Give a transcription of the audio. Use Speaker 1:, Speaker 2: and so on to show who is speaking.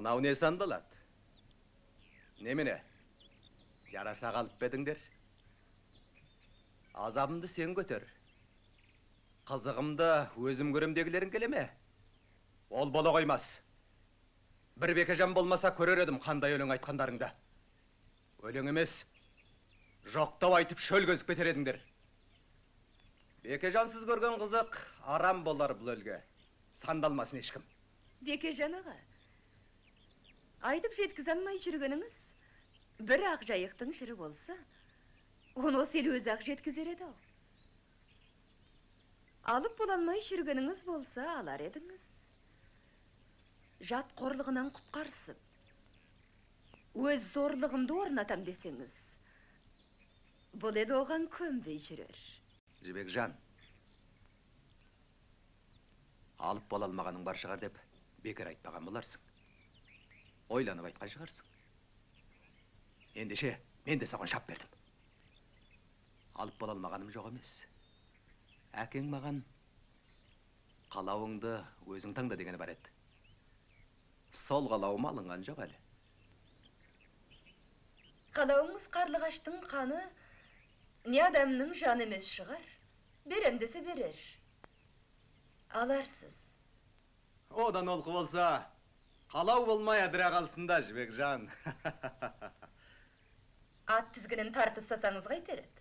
Speaker 1: Мынау не сандалат? Немене? Жараса қалып бедіңдер? Азабымды сен көтер. Қызығымды өзім көремдегілерін келеме? Ол бола қоймас. Бір Бекежан болмаса көрер едім қандай өлең айтқандарыңда. Өлең емес, жоқтау айтып шөл көзіп кетер едіңдер. Бекежансыз көрген қызық арам болар бұл өлге. Сандалмасын ешкім.
Speaker 2: Бекежан аға, айтып жеткізе алмай жүргеніңіз бір ақ жайықтың жыры болса, оны осы ел өзі ақ жеткізер еді ау. Алып бола алмай жүргеніңіз болса, алар едіңіз. Жат қорлығынан құтқарысып, өз зорлығымды орнатам десеңіз, бұл еді оған көнбей жүрер.
Speaker 1: Жібекжан, алып бола алмағаның бар шығар деп бекер айтпаған боларсың. Ойланып айтқан шығарсың. Ендеше, мен де саған шап бердім. Алып бола алмағаным жоқ емес. Әкең маған қалауыңды өзің таңда дегені бар еді. Сол қалауым алынған жоқ әлі.
Speaker 2: Қалауыңыз қарлығаштың қаны не адамның жаны емес шығар. Берем десе берер. Аларсыз.
Speaker 1: Одан олқы болса, қалау болмай адыра қалсында, Жібекжан.
Speaker 2: Ат тізгінін тартып сасаңыз қайтер еді?